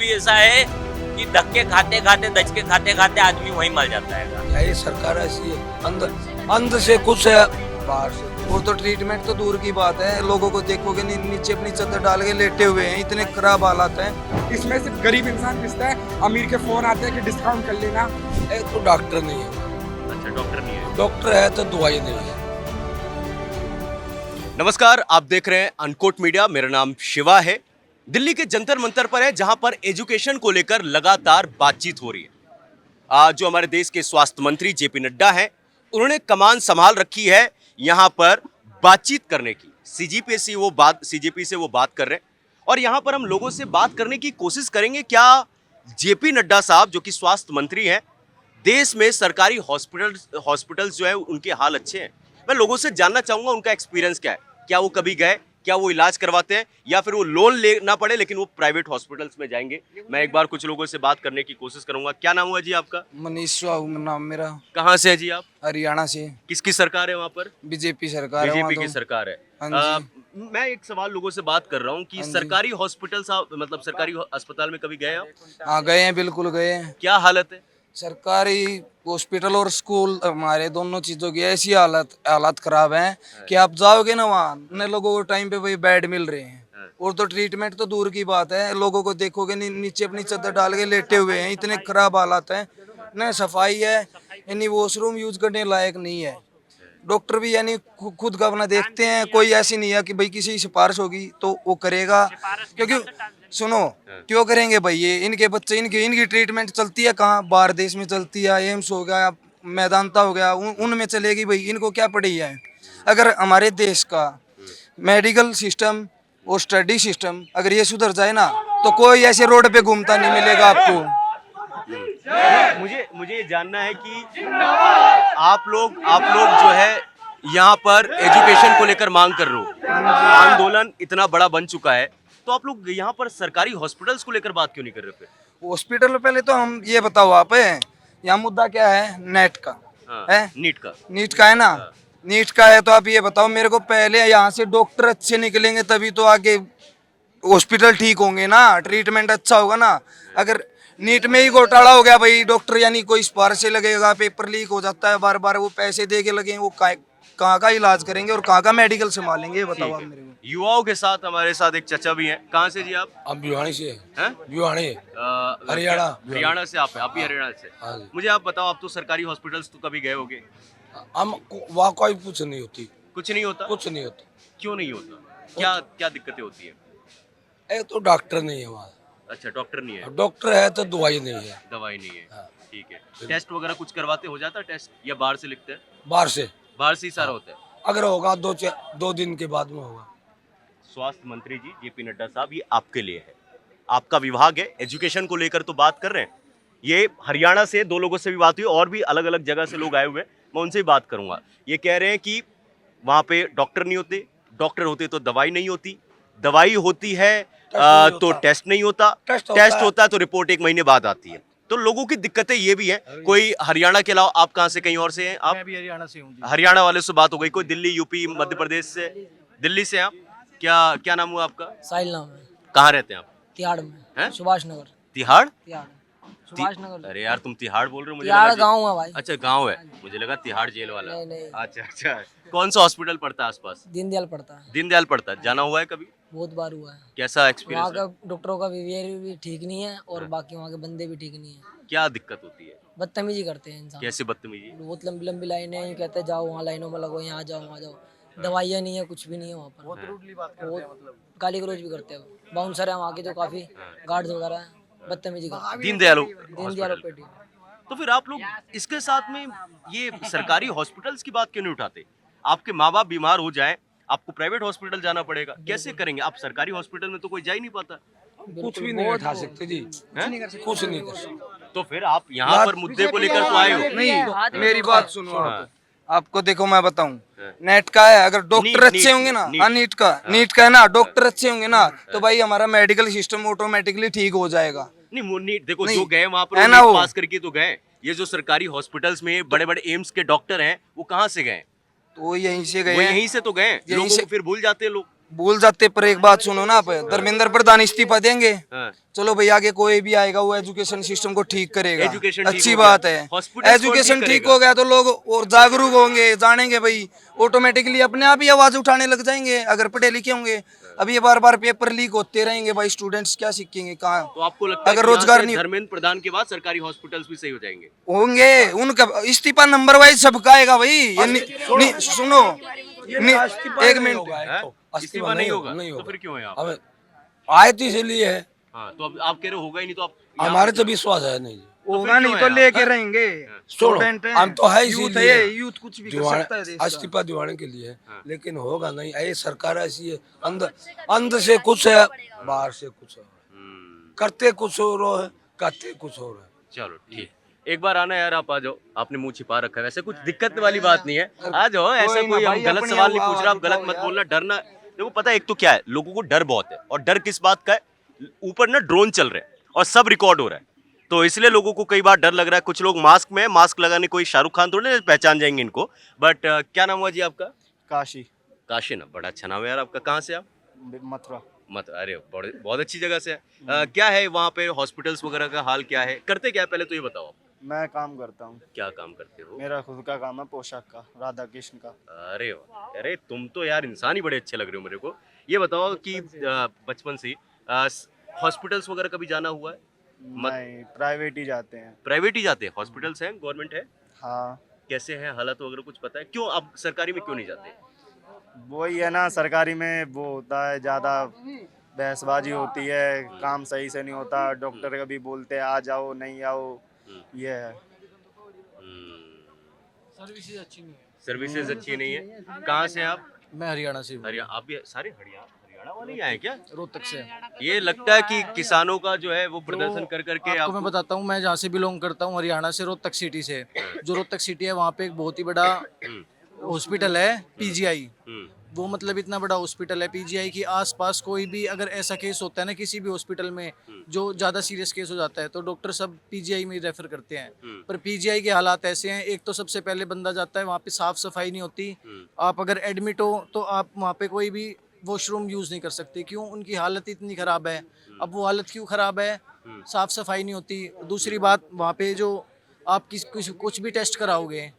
भी ऐसा है कि धक्के खाते खाते दचके खाते खाते आदमी वहीं मर जाता है। ये सरकार ऐसी है, अंदर से कुछ है, बाहर से वो तो ट्रीटमेंट तो दूर की बात है। लोगों को देखोगे नीचे अपनी चादर डाल के लेटे हुए हैं, इतने खराब हालात हैं। इसमें सिर्फ गरीब इंसान पिसता है, अमीर के फोन आते हैं कि डिस्काउंट कर लेना। ये तो डॉक्टर नहीं है। अच्छा, डॉक्टर नहीं है। डॉक्टर है तो दवाई नहीं है। नमस्कार, आप देख रहे हैं अनकोट मीडिया। मेरा नाम शिवा है। दिल्ली के जंतर मंतर पर है, जहां पर एजुकेशन को लेकर लगातार बातचीत हो रही है। आज जो हमारे देश के स्वास्थ्य मंत्री जेपी नड्डा हैं, उन्होंने कमान संभाल रखी है यहां पर बातचीत करने की। सीजीपी से वो बात कर रहे हैं और यहां पर हम लोगों से बात करने की कोशिश करेंगे। क्या जेपी नड्डा साहब जो कि स्वास्थ्य मंत्री हैं, देश में सरकारी हॉस्पिटल्स जो है उनके हाल अच्छे हैं? मैं लोगों से जानना चाहूंगा उनका एक्सपीरियंस क्या है। क्या वो कभी गए, क्या वो इलाज करवाते हैं, या फिर वो लोन लेना पड़े लेकिन वो प्राइवेट हॉस्पिटल्स में जाएंगे? मैं एक बार कुछ लोगों से बात करने की कोशिश करूंगा। क्या नाम हुआ जी आपका? मनीष साहू नाम मेरा। कहाँ से है जी आप? हरियाणा से। किसकी सरकार है वहाँ पर? बीजेपी सरकार है। बीजेपी वहाँ की तो। सरकार है। हाँ जी। मैं एक सवाल लोगों से बात कर रहा हूँ कि हाँ जी। सरकारी हॉस्पिटल मतलब सरकारी अस्पताल में कभी गए आप? हाँ गए हैं, बिल्कुल गए हैं। क्या हालत है? सरकारी हॉस्पिटल और स्कूल हमारे दोनों चीजों की ऐसी हालत खराब है कि आप जाओगे ना वहाँ, न लोगों को टाइम पे वही बेड मिल रहे हैं, और तो ट्रीटमेंट तो दूर की बात है। लोगों को देखोगे नीचे अपनी चादर डाल के लेटे हुए हैं, इतने खराब हालात हैं। न सफाई है, यानी वॉशरूम यूज करने लायक नहीं है। डॉक्टर भी यानी खुद का अपना देखते हैं। कोई ऐसी नहीं है कि भाई किसी की सिफारिश होगी तो वो करेगा, क्योंकि सुनो क्यों करेंगे भाई? ये इनके बच्चे इनकी ट्रीटमेंट चलती है कहाँ? बाहर देश में चलती है। एम्स हो गया, मैदानता हो गया, उनमें चलेगी भाई। इनको क्या पड़ी है? अगर हमारे देश का मेडिकल सिस्टम और स्टडी सिस्टम अगर ये सुधर जाए ना, तो कोई ऐसे रोड पे घूमता नहीं मिलेगा आपको। मुझे ये जानना है कि आप लोग जो है यहाँ पर एजुकेशन को लेकर मांग कर रहे हो, आंदोलन इतना बड़ा बन चुका है, तो आप लोग यहाँ पर सरकारी हॉस्पिटल्स को लेकर बात क्यों नहीं कर रहे? हॉस्पिटल पहले तो हम ये बताओ आप, यहाँ मुद्दा क्या है? नेट का है, नीट का है ना। नीट का है तो आप ये बताओ मेरे को, पहले यहाँ से डॉक्टर अच्छे निकलेंगे तभी तो आगे हॉस्पिटल ठीक होंगे ना, ट्रीटमेंट अच्छा होगा ना। अगर नीट में ही घोटाला हो गया भाई, डॉक्टर यानी कोई सिफारिश से लगेगा, पेपर लीक हो जाता है बार बार, वो पैसे दे के लगे, वो कहाँ का इलाज करेंगे और कहाँ का मेडिकल संभालेंगे? ये बताओ आप मेरे को। युवाओं के साथ हमारे साथ एक चाचा भी हैं। कहाँ से जी आप? हम भिवानी से हैं? भिवानी, हरियाणा से आप हैं? आप भी हरियाणा से? हाँ जी। मुझे आप बताओ, आप तो सरकारी हॉस्पिटल्स तो कभी गए होगे? हम वहाँ कोई कुछ नहीं होती। कुछ नहीं होता? कुछ नहीं होता। क्यों नहीं होता? क्या दिक्कतें होती है? ये तो डॉक्टर नहीं है वहाँ। अच्छा, डॉक्टर नहीं है। डॉक्टर है तो दवाई नहीं है। दवाई नहीं है। हाँ। ठीक है। टेस्ट वगैरह कुछ करवाते हो जाता है टेस्ट, या बाहर से लिखते हैं? बाहर से ही सारा होता है। अगर होगा 2 दिन के बाद में होगा। स्वास्थ्य मंत्री जी जेपी नड्डा साहब, ये आपके लिए है, आपका विभाग है, एजुकेशन को लेकर तो बात कर रहे हैं। ये हरियाणा से 2 लोगों से भी बात हुई, और भी अलग अलग जगह से लोग आए हुए हैं, मैं उनसे भी बात करूंगा। ये कह रहे हैं कि वहाँ पे डॉक्टर नहीं होते, डॉक्टर होते तो दवाई नहीं होती, दवाई होती है तो टेस्ट नहीं होता, टेस्ट होता है तो रिपोर्ट 1 महीने बाद आती है। तो लोगों की दिक्कतें ये भी हैं। कोई हरियाणा के अलावा, आप कहाँ से, कहीं और से हैं आप? मैं भी हरियाणा से हूँ। हरियाणा वाले से बात हो गई। कोई दिल्ली, यूपी, मध्य प्रदेश से? दिल्ली से आप? क्या नाम हुआ आपका? साहिल नाम है। कहाँ रहते हैं आप? तिहाड़ में हैं? सुभाष नगर। तिहाड़? सुभाष नगर। अरे यार, तुम तिहाड़ बोल रहे हो, मुझे तिहाड़ लगा गाँव है भाई। अच्छा, गांव है, मुझे लगा तिहाड़ जेल वाला। नहीं। अच्छा। कौन सा हॉस्पिटल पड़ता है आसपास? दीनदयाल पड़ता है। दीनदयाल पड़ता है। जाना हुआ है कभी? बहुत बार हुआ है। कैसा वहाँ एक्सपीरियंस का है? डॉक्टरों का बिहेवियर भी ठीक नहीं है, और बाकी वहाँ के बंदे भी ठीक नहीं है। क्या दिक्कत होती है? बदतमीजी करते हैं इंसान। कैसे बदतमीजी? बहुत लंबी लंबी लाइनें हैं, कहते हैं जाओ वहाँ लाइनों में लगो, यहाँ जाओ वहाँ जाओ। दवाइयाँ नहीं है, कुछ भी नहीं है वहाँ पर। बहुत गाली गलौज भी करते हैं। बाउंसर है वहाँ के जो काफी गार्ड्स वगैरह हैं, बदतमीजी करते हैं। दीनदयाल दीनदयाल हॉस्पिटल। ओपीडी। तो फिर आप लोग इसके साथ में ये सरकारी हॉस्पिटल्स की बात क्यों नहीं उठाते? आपके माँ बाप बीमार हो जाएं, आपको प्राइवेट हॉस्पिटल जाना पड़ेगा, कैसे करेंगे आप? सरकारी हॉस्पिटल में तो कोई जा ही नहीं पाता। कुछ भी नहीं उठा सकते जी, कुछ नहीं कर सकते। तो फिर आप यहाँ पर मुद्दे को लेकर तो आए हो। नहीं, मेरी बात सुनो। हाँ। आपको देखो मैं बताऊं, हाँ। नेट का है, अगर डॉक्टर नीट, अच्छे होंगे ना, नीट। हाँ नीट का है ना, डॉक्टर अच्छे होंगे ना, तो भाई हमारा मेडिकल सिस्टम ऑटोमेटिकली ठीक हो जाएगा। नहीं, देखो नहीं, जो गए वहाँ पर है वो ना नीट वो। पास करके तो गए। ये जो सरकारी हॉस्पिटल्स में बड़े बड़े एम्स के डॉक्टर हैं, वो कहाँ से गए? तो वो यहीं से गए वो हैं। यहीं से तो गए। लोगों से- को फिर भूल जाते हैं लोग। भूल जाते, पर एक बात सुनो ना, आप धर्मेंद्र प्रधान इस्तीफा देंगे, हाँ। चलो भाई आगे कोई भी आएगा वो एजुकेशन सिस्टम को ठीक करेगा, एजुकेशन ठीक अच्छी हो गया, बात है। हॉस्पिटल्स कौन एजुकेशन ठीक ठीक करेगा? हो गया तो लोग और जागरूक होंगे, जानेंगे भाई, ऑटोमेटिकली अपने आप ही आवाज उठाने लग जाएंगे अगर पढ़े लिखे होंगे। अब ये बार बार पेपर लीक होते रहेंगे भाई, स्टूडेंट्स क्या सीखेंगे, कहाँ? तो आपको लगता है अगर कि यहाँ रोजगार से नहीं धर्मेंद्र प्रधान के बाद सरकारी हॉस्पिटल्स भी सही हो जाएंगे? होंगे, उनका इस्तीफा नंबर वाइज सबका आएगा भाई। ये सुनो, एक मिनट, हैं? इस्तीफा नहीं होगा तो फिर क्यों है आप? अब आए तो इसीलिए है, हाँ, तो अब आप कह रहे हो होगा ही नहीं, तो आप हमारे तो विश्वास है नहीं। होगा नहीं तो लेके रहेंगे। स्टूडेंट हैं, हम तो है यूथ इसीलिए है, यूथ कुछ भी कर सकता है देश का। इस्तीफा दिवाने के लिए, लेकिन होगा नहीं। ये सरकार ऐसी है, अंदर से कुछ है, बाहर से कुछ है, करते कुछ हो रहा है, करते कुछ हो रहा है। चलो ठीक, एक बार आना यार, आप आ जाओ। आपने मुंह छिपा रखा है, वैसे कुछ दिक्कत वाली बात नहीं है, आ जाओ। ऐसा कोई हम गलत सवाल नहीं पूछ रहा, आप गलत मत बोलना, डरना। देखो पता है एक तो क्या है, लोगों को डर बहुत है, और डर किस बात का है, ऊपर ना ड्रोन चल रहे हैं और सब रिकॉर्ड हो रहा है, तो इसलिए लोगों को कई बार डर लग रहा है। कुछ लोग मास्क में, मास्क लगाने, कोई शाहरुख खान थोड़े ना पहचान जाएंगे इनको। बट क्या नाम हुआ जी आपका? काशी। काशी ना, बड़ा अच्छा नाम है यार आपका। कहाँ से आप? मथुरा। अरे बहुत अच्छी जगह से है। क्या है वहाँ पे हॉस्पिटल्स वगैरह का हाल क्या है, करते क्या है, पहले तो ये बताओ। मैं काम करता हूँ। क्या काम करते हो? मेरा खुद का काम है पोशाक का, राधा कृष्ण का। अरे वाह, अरे तुम तो यार इंसान ही बड़े अच्छे लग रहे हो मेरे को। ये बताओ कि बचपन से हॉस्पिटल्स वगैरह कभी जाना हुआ है? नहीं, प्राइवेट ही जाते हैं। प्राइवेट ही जाते हैं? हॉस्पिटल्स हैं, गवर्नमेंट है? हाँ। कैसे हैं हालत वगैरह कुछ पता है? क्यों आप सरकारी में क्यों नहीं जाते? वही है ना, सरकारी में वो होता है, ज़्यादा बहसबाजी होती है, काम सही से नहीं होता, डॉक्टर कभी बोलते हैं आ जाओ, नहीं आओ, ये है। सर्विसेज अच्छी नहीं है। कहाँ से आप? मैं हरियाणा से हूँ। हरियाणा? आप भी सारे हरियाणा वाले ही आए क्या? रोहतक से। ये लगता है कि किसानों का जो है वो प्रदर्शन कर करके आपको मैं बताता हूँ, मैं जहाँ से बिलोंग करता हूँ हरियाणा से, रोहतक सिटी से। जो रोहतक सिटी है वहाँ पे एक बहुत ही बड़ा हॉस्पिटल है, पीजीआई। वो मतलब इतना बड़ा हॉस्पिटल है पीजीआई की आसपास कोई भी अगर ऐसा केस होता है ना किसी भी हॉस्पिटल में जो ज़्यादा सीरियस केस हो जाता है तो डॉक्टर सब पीजीआई में रेफर करते हैं। पर पीजीआई के हालात ऐसे हैं, एक तो सबसे पहले बंदा जाता है वहाँ पे साफ सफाई नहीं होती। आप अगर एडमिट हो तो आप वहाँ पे कोई भी वॉशरूम यूज़ नहीं कर सकते। क्यों? उनकी हालत इतनी ख़राब है। अब वो हालत क्यों ख़राब है? साफ सफाई नहीं होती। दूसरी बात, वहाँ पे जो आप कुछ भी टेस्ट कराओगे,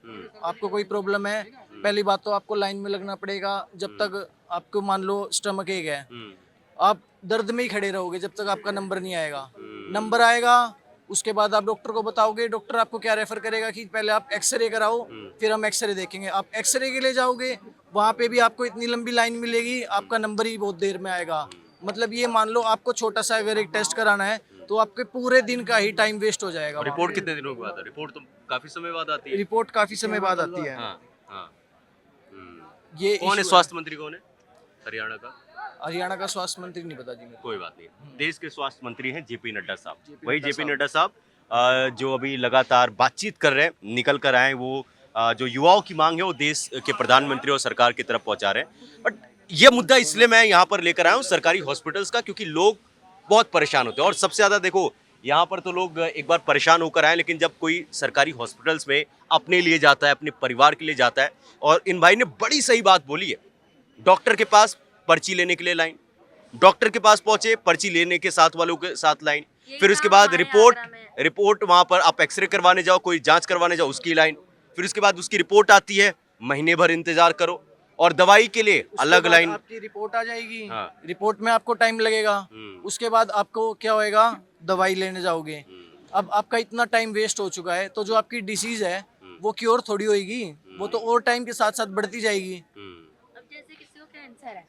आपको कोई प्रॉब्लम है, पहली बात तो आपको लाइन में लगना पड़ेगा। जब तक आपको मान लो स्टमक एक है, आप दर्द में ही खड़े रहोगे जब तक आपका नंबर नहीं आएगा। नंबर आएगा उसके बाद आप डॉक्टर को बताओगे, डॉक्टर आपको क्या रेफर करेगा कि पहले आप एक्सरे कराओ, फिर हम एक्सरे देखेंगे। आप एक्सरे के लिए जाओगे, वहाँ पे भी आपको इतनी लंबी लाइन मिलेगी, आपका नंबर ही बहुत देर में आएगा। मतलब ये मान लो आपको छोटा सा अगर एक टेस्ट कराना है तो आपके पूरे दिन का ही टाइम वेस्ट हो जाएगा। रिपोर्ट कितने दिनों के बाद? रिपोर्ट तो काफी समय बाद आती है। रिपोर्ट काफी समय बाद आती है। हाँ, हाँ। ये कौन है स्वास्थ्य मंत्री? कौन है हरियाणा का? हरियाणा का स्वास्थ्य मंत्री नहीं पता जी मेरे को। कोई बात नहीं। देश के स्वास्थ्य मंत्री हैं जेपी नड्डा साहब। वही जेपी नड्डा साहब जो अभी लगातार बातचीत कर रहे हैं, निकल कर आए, वो जो युवाओं की मांग है वो देश के प्रधानमंत्री और सरकार की तरफ पहुंचा रहे हैं। बट ये मुद्दा इसलिए मैं यहाँ पर लेकर आया हूँ सरकारी हॉस्पिटल्स का, क्योंकि लोग बहुत परेशान होते हैं। और सबसे ज़्यादा देखो यहाँ पर तो लोग एक बार परेशान होकर आए, लेकिन जब कोई सरकारी हॉस्पिटल्स में अपने लिए जाता है, अपने परिवार के लिए जाता है, और इन भाई ने बड़ी सही बात बोली है, डॉक्टर के पास पर्ची लेने के लिए लाइन, डॉक्टर के पास पहुंचे, पर्ची लेने के साथ वालों के साथ लाइन, फिर उसके बाद रिपोर्ट वहाँ पर आप एक्सरे करवाने जाओ, कोई जांच करवाने जाओ, उसकी लाइन, फिर उसके बाद उसकी रिपोर्ट आती है, महीने भर इंतजार करो, और दवाई के लिए अलग लाइन। आपकी रिपोर्ट आ जाएगी, हाँ। रिपोर्ट में आपको टाइम लगेगा, उसके बाद आपको क्या होएगा, दवाई लेने जाओगे। अब आपका इतना टाइम वेस्ट हो चुका है, तो जो आपकी डिसीज है वो क्योर थोड़ी होएगी, वो तो और टाइम के साथ साथ बढ़ती जाएगी। अब जैसे किसी को कैंसर है,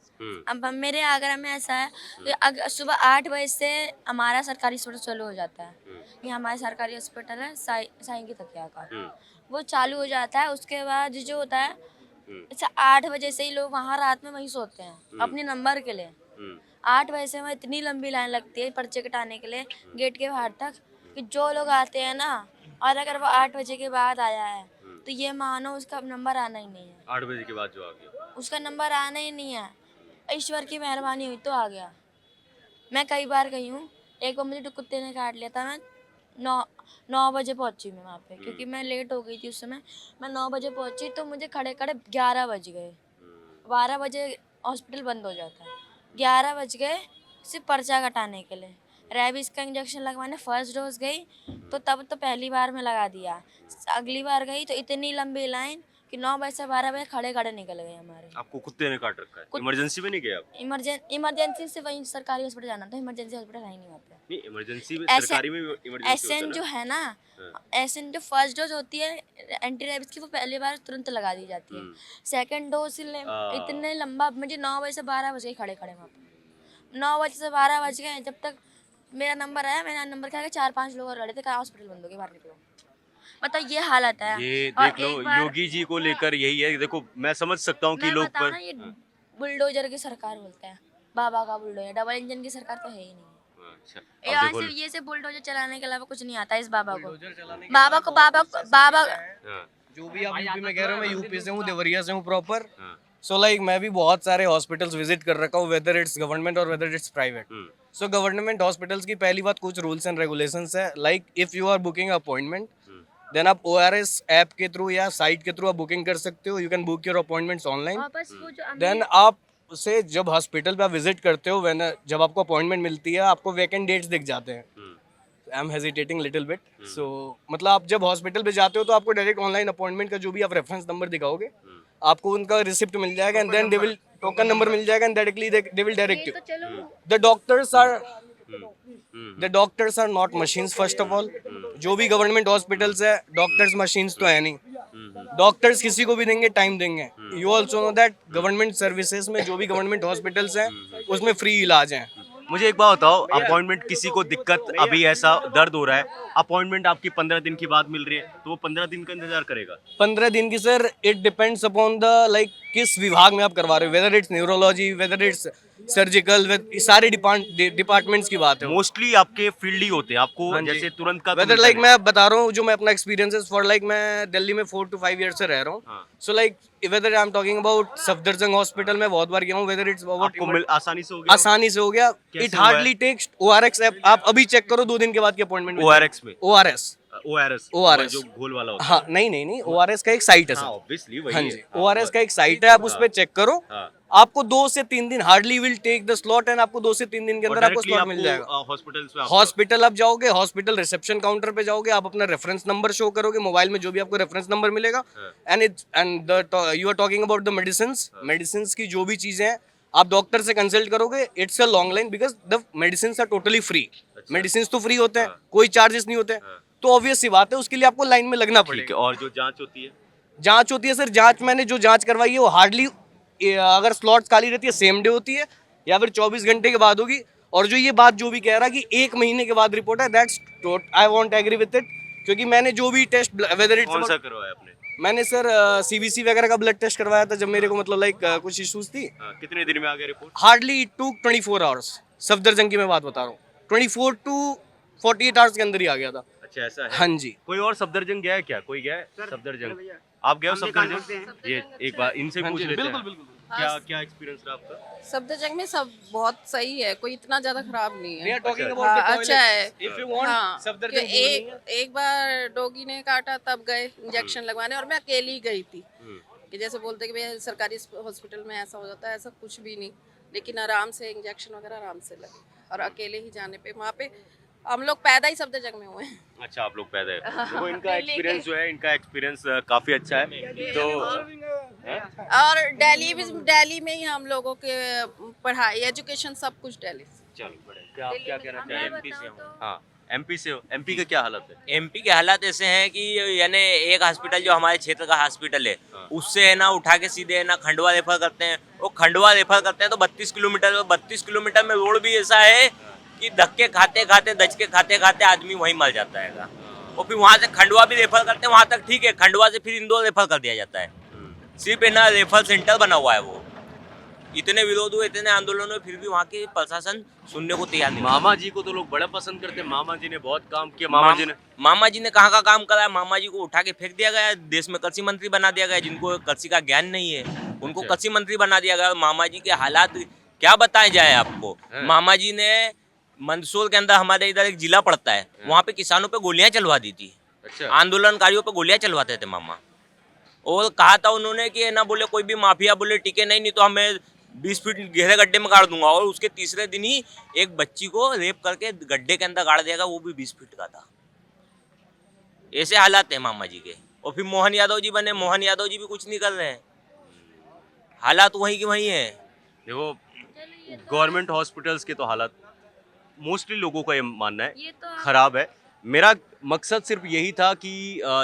अब मेरे आगरा में ऐसा है कि सुबह 8 बजे से हमारा सरकारी हॉस्पिटल चालू हो जाता है। ये हमारा सरकारी हॉस्पिटल है साईं की तकिया का, वो चालू हो जाता है। उसके बाद जो होता है, अच्छा 8 बजे से ही लोग वहाँ रात में वहीं सोते हैं अपने नंबर के लिए। 8 बजे से वहाँ इतनी लंबी लाइन लगती है पर्चे कटाने के लिए गेट के बाहर तक, कि जो लोग आते हैं ना, और अगर वो 8 बजे के बाद आया है तो ये मानो उसका नंबर आना ही नहीं है। 8 बजे के बाद जो आ गया उसका नंबर आना ही नहीं है। ईश्वर की मेहरबानी हुई तो आ गया। मैं कई बार गई हूँ, एक बार मुझे कुत्ते ने काट लिया था। मैं 9 बजे पहुँची मैं वहाँ पे, क्योंकि मैं लेट हो गई थी उस समय। मैं 9 बजे पहुँची तो मुझे खड़े खड़े 11 बज गए। 12 बजे हॉस्पिटल बंद हो जाता है। 11 बज गए सिर्फ पर्चा कटाने के लिए। रेबीज का इंजेक्शन लगवाने फर्स्ट डोज गई तो तब तो पहली बार में लगा दिया। अगली बार गई तो इतनी लंबी लाइन कि 9 बजे से 12 बजे खड़े खड़े निकल गए हमारे। आपको कुत्ते ने काट रखा है, इमरजेंसी में नहीं गए आप? इमरजेंसी से वहीं सरकारी हॉस्पिटल जाना था, इमरजेंसी हॉस्पिटल है ही नहीं वहाँ पे। नहीं, इमरजेंसी में ऐसे- सरकारी में इमरजेंसी एसएन होता जो है ना, एसएन जो फर्स्ट डोज होती है एंटी रेबीज की, वो पहली बार तुरंत लगा दी जाती है। सेकंड डोज इतने लंबा, मुझे 9 बजे से 12 बजे खड़े खड़े वहाँ पे। 9 बजे से 12 बज गए, जब तक मेरा नंबर आया, मेरा नंबर क्या 4-5 लोग और लड़े थे, कहा हॉस्पिटल बंद हो गया, बाहर निकलो। मतलब ये हालत है। ये और देख लो, एक बार- योगी जी को लेकर यही है। देखो, मैं समझ सकता हूँ कि मैं लोग बताऊं पर ना, ये बुलडोजर की सरकार बोलते हैं, बाबा का बुलडोजर। डबल इंजन की सरकार तो है ही नहीं। अच्छा, यहाँ अब देखो, सिर्फ ये से बुलडोजर चलाने के अलावा कुछ नहीं आता इस बाबा को। बाबा हाँ, जो भी आप यूपी में कह रहे हो, मैं यूपी से हूँ, देवरिया से हूँ प्रॉपर। हाँ, सो लाइक मैं भी बहुत सारे हॉस्पिटल्स विजिट कर रखा हूँ, वेदर इट्स गवर्नमेंट और whether it's private. So government hospitals की पहली बात, कुछ रूल्स एंड रेगुलेशंस है। Like if you are booking appointment, then आप ORS ऐप के थ्रू या साइट के थ्रू आप बुकिंग कर सकते हो। You can book your appointments online. वापस वो जो देन आप से जब हॉस्पिटल पे आप विजिट करते हो, जब आपको अपॉइंटमेंट मिलती है, आपको वैकेंट डेट्स दिख जाते हैं। I am hesitating little bit. So मतलब आप जब हॉस्पिटल पे जाते हो तो आपको डायरेक्ट ऑनलाइन अपॉइंटमेंट का जो भी आप रेफरेंस नंबर दिखाओगे, आपको उनका रिसिप्ट मिल जाएगा, and then they will token number मिल जाएगा, and directly they will direct you. The doctors are not machines first of all. जो भी गवर्नमेंट हॉस्पिटल्स है, डॉक्टर्स मशीन्स तो है नहीं। डॉक्टर्स किसी को भी देंगे, टाइम देंगे। You also know that government services में जो भी गवर्नमेंट हॉस्पिटल्स हैं, उसमें फ्री इलाज है। मुझे एक बात बताओ, अपॉइंटमेंट किसी को दिक्कत, अभी ऐसा दर्द हो रहा है, अपॉइंटमेंट आपकी 15 दिन की बाद मिल रही है, तो वो 15 दिन का इंतजार करेगा? 15 दिन की sir, it depends upon the like किस विभाग में आप करवा रहे हो, whether it's neurology, whether it's surgical, सारे डिपार्टमेंट्स की बात है। मोस्टली आपके फील्ड ही होते हैं, आपको हाँ जी। जैसे तुरंत का तो वेदर मिलता लाइक नहीं। मैं बता रहा हूँ जो मैं अपना एक्सपीरियंसेस फॉर लाइक मैं दिल्ली में 4 to 5 ईयर से रह रहा हूँ। हाँ। So like whether I am talking about Safdarjung hospital में बहुत बार गया हूँ। वेदर इट्स आपको आसानी से हो गया? आसानी से हो गया। कैसे इट हुआ है? हार्डली टेक्स ORX ऐप, आप अभी चेक करो 2 दिन के बाद की अपॉइंटमेंट। ORX में? ORS जो घोल वाला होता है। हाँ, नहीं ORS का एक साइट है हाँ, सर। ऑब्वियसली वही हाँ है। जी, हाँ, ORS का एक साइट है, आप उस पर चेक करो। हाँ। आपको 2 से 3 दिन hardly will take the slot, and आपको 2 से 3 दिन के और अंदर आपको directly स्लॉट मिल जाएगा। हॉस्पिटल्स में हॉस्पिटल आप जाओगे, हॉस्पिटल रिसेप्शन काउंटर पे जाओगे, आप अपना रेफरेंस नंबर शो करोगे, मोबाइल में जो भी आपको रेफरेंस नंबर मिलेगा, and you are talking about the medicine की जो भी चीजें हैं, आप डॉक्टर से कंसल्ट करोगे। It's a long line because the medicine are totally free. Medicine तो फ्री होते हैं, कोई चार्जेस नहीं होते, तो ऑब्वियस सी बात है उसके लिए आपको लाइन में लगना ठीक पड़ेगा। है। और जो जांच होती है? जांच होती है सर, जांच मैंने जो जांच करवाई है वो हार्डली, अगर स्लॉट्स खाली रहती है सेम डे होती है, या फिर 24 घंटे के बाद होगी। और जो ये बात जो भी कह रहा कि 1 महीने के बाद रिपोर्ट है, that's I want agree with it. क्योंकि मैंने जो भी टेस्ट, वेदर इट्स कौन सा करवाया आपने? मैंने सर CBC वगैरह का ब्लड टेस्ट करवाया था जब मेरे को मतलब लाइक कुछ इश्यूज थी। हाँ, कितने दिन में आ गया report? Hardly it to 24 hours. Safdarjung की मैं बात बता रहा हूँ, 24 to 48 आवर्स के अंदर ही आ गया था। अच्छा, ऐसा है? हाँ जी। कोई और सफदरजंग गया है क्या? कोई गया है सफदरजंग? आप गए हो सफदरजंग? ये एक बार इनसे पूछ लेते हैं। क्या एक्सपीरियंस रहा आपका? सफदरजंग में सब बहुत सही है, कोई इतना ज्यादा खराब नहीं है। हाँ, अच्छा है। If you want, हाँ, सफदरजंग कि एक बार डॉगी ने काटा तब गए इंजेक्शन लगवाने, और मैं अकेली गई थी। कि जैसे बोलते कि भैया सरकारी हॉस्पिटल में ऐसा हो जाता है, ऐसा कुछ भी नहीं। लेकिन आराम से इंजेक्शन वगैरह आराम से लगे, और अकेले ही जाने पे वहाँ पे हम लोग पैदा ही सफदरजंग में हुए हैं। अच्छा, आप लोग पैदा है। देखो, इनका एक्सपीरियंस जो है, इनका एक्सपीरियंस काफी अच्छा है। तो और दिल्ली में ही हम लोगों के पढ़ाई, एजुकेशन सब कुछ दिल्ली से। चलो बढ़िया। आप क्या कहना चाहेंगे? MP से हो? हाँ, MP से हो। MP का क्या हालत है? एमपी के हालात ऐसे हैं कि यानी एक हॉस्पिटल जो हमारे क्षेत्र का हॉस्पिटल है, उससे है ना उठा के सीधे है ना खंडवा रेफर करते हैं। वो खंडवा रेफर करते हैं तो 32 किलोमीटर, 32 किलोमीटर में रोड भी ऐसा है कि धक्के खाते खाते, दचके खाते खाते आदमी वहीं मर जाता है। और फिर वहाँ से खंडवा भी रेफर करते हैं, वहाँ तक ठीक है, खंडवा से फिर इंदौर रेफर कर दिया जाता है। सिर्फ है ना रेफर सेंटर बना हुआ है वो। इतने विरोध हुए, इतने आंदोलन हुए, फिर भी वहाँ के प्रशासन सुनने को तैयार नहीं। मामा जी को तो लोग बड़ा पसंद करते हैं। मामा जी ने बहुत काम किया। मामा जी ने कहाँ का काम करा है? मामा जी को उठा के फेंक दिया गया है, देश में कृषि मंत्री बना दिया गया है। जिनको कृषि का ज्ञान नहीं है उनको अच्छा। कृषि मंत्री बना दिया गया। मामा जी के हालात क्या बताए जाए आपको। मामा जी ने मंदसौर के अंदर, हमारे इधर एक जिला पड़ता है, वहाँ पे किसानों पे गोलियां चलवा दी थी। अच्छा। आंदोलनकारियों पे गोलियां चलवाते थे मामा। और कहा था उन्होंने कि ना बोले कोई भी माफिया बोले टिके नहीं तो हमें 20 फीट गहरे गड्ढे में गाड़ दूंगा, और उसके तीसरे दिन ही एक बच्ची को रेप करके गड्ढे के अंदर गाड़ देगा, वो भी 20 फीट का था। ऐसे हालात है मामा जी के। और फिर मोहन यादव जी बने, मोहन यादव जी भी कुछ नहीं कर रहे हैं, हालात वहीं के वहीं है। देखो गवर्नमेंट हॉस्पिटल्स के तो हालात मोस्टली लोगों का ये मानना है ये तो खराब है। मेरा मकसद सिर्फ यही था कि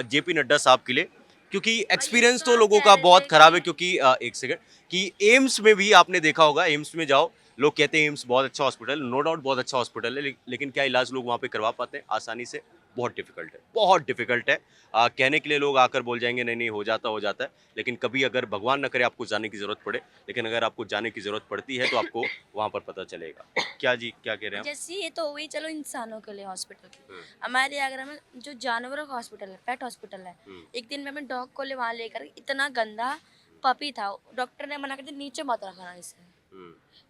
जेपी नड्डा साहब के लिए, क्योंकि एक्सपीरियंस तो लोगों का बहुत खराब है। क्योंकि एक सेकंड, कि एम्स में भी आपने देखा होगा, एम्स में जाओ, लोग कहते हैं एम्स बहुत अच्छा हॉस्पिटल, नो डाउट बहुत अच्छा हॉस्पिटल है, लेकिन क्या इलाज लोग वहाँ पे करवा पाते हैं आसानी से? बहुत डिफिकल्ट है, बहुत डिफिकल्ट है। कहने के लिए लोग आकर बोल जाएंगे नहीं नहीं हो जाता है, लेकिन कभी अगर भगवान न करे आपको जाने की जरूरत पड़े, लेकिन अगर आपको जाने की जरूरत पड़ती है तो आपको वहाँ पर पता चलेगा। क्या जी, क्या कह रहे हैं आप? जैसे ये तो हुई चलो इंसानों के लिए हॉस्पिटल की, हमारे आगरा में जो जानवरों का हॉस्पिटल है, पेट हॉस्पिटल है, एक दिन मैं अपने डॉग को वहाँ लेकर, इतना गंदा पपी था, डॉक्टर ने मना कर दिया नीचे मत रखना इसे,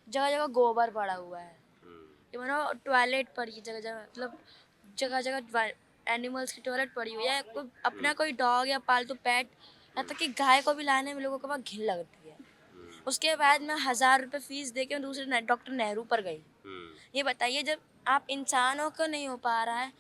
जगह जगह गोबर पड़ा हुआ है, ये मानो टॉयलेट पड़ी जगह जगह, मतलब जगह जगह एनिमल्स की टॉयलेट पड़ी हुई है। कोई अपना कोई डॉग या पालतू पेट, यहाँ तक कि गाय को भी लाने में लोगों को वहाँ घिन लगती है। उसके बाद मैं 1000 रुपये फीस दे के दूसरे डॉक्टर नेहरू पर गई। ये बताइए, जब आप इंसानों को नहीं हो पा रहा है,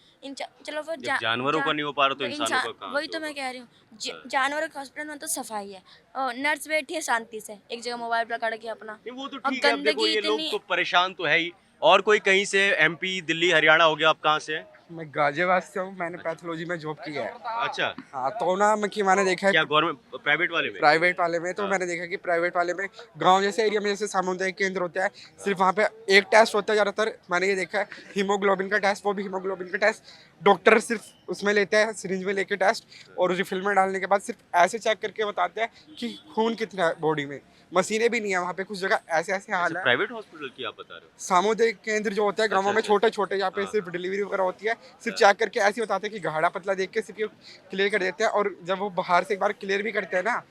चलो फिर जानवरों का नहीं हो पा रहा तो इंसानों का कहाँ वही से तो मैं कह रही हूँ। जानवरों के हॉस्पिटल में तो सफाई है, और नर्स बैठी है शांति से एक जगह मोबाइल पकड़ के अपना। नहीं, वो तो अब ठीक है। अब देखो गंदगी ये लोग इतनी- तो परेशान तो है ही। और कोई कहीं से एमपी, दिल्ली, हरियाणा हो गया, आप कहाँ से हैं? मैं गाजियाबाद से हूँ, मैंने पैथोलॉजी में जॉब किया है। अच्छा, हाँ, तो ना कि मैंने देखा है क्या गवर्नमेंट प्राइवेट वाले में? प्राइवेट वाले में, तो मैंने देखा कि प्राइवेट वाले में गांव जैसे एरिया में जैसे सामुदायिक केंद्र होता है, सिर्फ वहाँ पे एक टेस्ट होता है ज़्यादातर। मैंने ये देखा है हीमोग्लोबिन का टेस्ट, वो भी हीमोग्लोबिन का टेस्ट डॉक्टर सिर्फ उसमें लेता है, सिरिंज में लेके टेस्ट, और रिफिल में डालने के बाद सिर्फ ऐसे चेक करके बताते हैं कि खून कितना है बॉडी में। मशीनें भी नहीं है वहाँ पे, कुछ जगह ऐसे ऐसे हाल है। प्राइवेट हॉस्पिटल की आप बता रहे हो? सामुदायिक केंद्र जो होता है गाँवों में, छोटे छोटे, जहाँ पे सिर्फ डिलीवरी वगैरह होती है, सिर्फ चेक करके ऐसे बताते हैं कि गाढ़ा पतला देख के सिर्फ क्लियर कर देते हैं। और जब वो बाहर से एक बार क्लियर भी करते हैं ना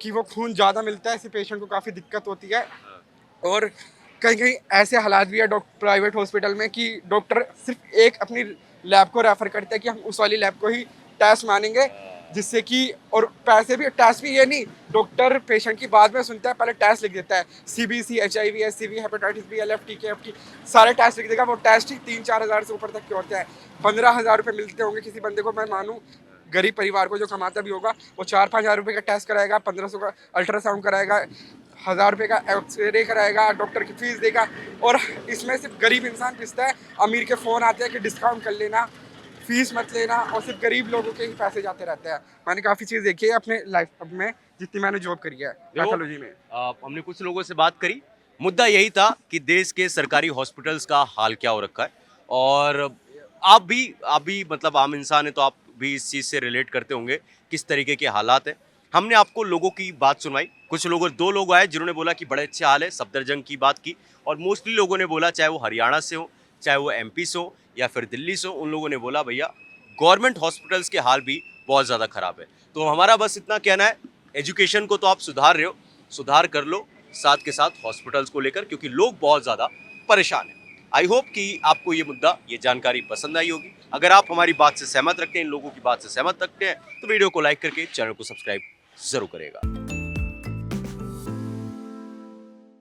कि वो खून ज़्यादा मिलता है, इससे पेशेंट को काफ़ी दिक्कत होती है। और कहीं कहीं ऐसे हालात भी है प्राइवेट हॉस्पिटल में कि डॉक्टर सिर्फ एक अपनी लैब को रेफर करते हैं कि हम उस वाली लैब को ही टेस्ट मानेंगे, जिससे कि, और पैसे भी, टेस्ट भी ये नहीं, डॉक्टर पेशेंट की बाद में सुनता है, पहले टेस्ट लिख देता है, CBC, HIV, SCV, hepatitis B, LFT, KFT, सारे टेस्ट लिख देगा। वो टेस्ट ही 3-4 हज़ार से ऊपर तक के होते हैं। 15,000 रुपये मिलते होंगे किसी बंदे को। मैं मानूँ गरीब परिवार को जो कमाता भी होगा, वो 4-5 हज़ार रुपये का टेस्ट कराएगा, 1500 का अल्ट्रासाउंड कराएगा, 1000 रुपये का एक्सरे कराएगा, डॉक्टर की फीस देगा, और इसमें सिर्फ गरीब इंसान पिसता है। अमीर के फ़ोन आते हैं कि डिस्काउंट कर लेना, फीस मत लेना, और सिर्फ गरीब लोगों के ही पैसे जाते रहते हैं। मैंने काफ़ी चीज़ देखी है अपने लाइफ में, जितनी मैंने जॉब करी है पैथोलॉजी में। हमने कुछ लोगों से बात करी, मुद्दा यही था कि देश के सरकारी हॉस्पिटल्स का हाल क्या हो रखा है। और आप भी मतलब आम इंसान है, तो आप भी इस चीज़ से रिलेट करते होंगे किस तरीके के हालात हैं। हमने आपको लोगों की बात सुनवाई। कुछ लोगों, 2 लोग आए जिन्होंने बोला कि बड़े अच्छे हाल है, सफदरजंग की बात की। और मोस्टली लोगों ने बोला, चाहे वो हरियाणा से हो, चाहे वो MP से हो, या फिर दिल्ली से हो, उन लोगों ने बोला भैया गवर्नमेंट हॉस्पिटल्स के हाल भी बहुत ज़्यादा ख़राब है। तो हमारा बस इतना कहना है, एजुकेशन को तो आप सुधार रहे हो, सुधार कर लो साथ के साथ हॉस्पिटल्स को लेकर, क्योंकि लोग बहुत ज़्यादा परेशान हैं। आई होप कि आपको ये मुद्दा, ये जानकारी पसंद आई होगी। अगर आप हमारी बात से सहमत रखते हैं, इन लोगों की बात से सहमत रखते हैं, तो वीडियो को लाइक करके चैनल को सब्सक्राइब ज़रूर करेगा।